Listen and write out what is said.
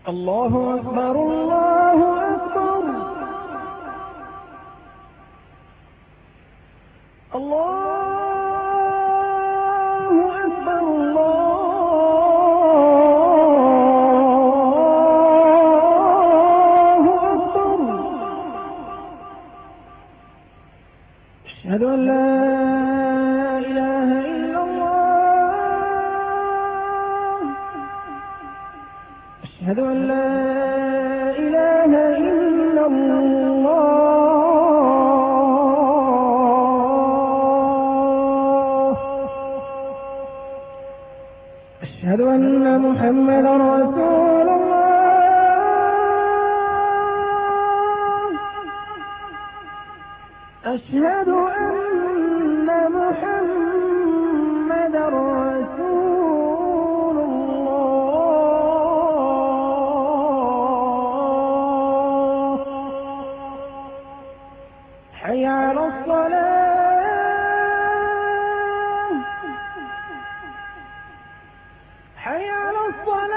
الله أكبر الله أكبر الله أكبر الله أكبر. أشهد أن لا إله إلا الله. أشهد أن لا إله إلا الله. أشهد أن محمدا رسول الله. أشهد أن محمدا رسول الله. حي على الصلاة. حي على الصلاة.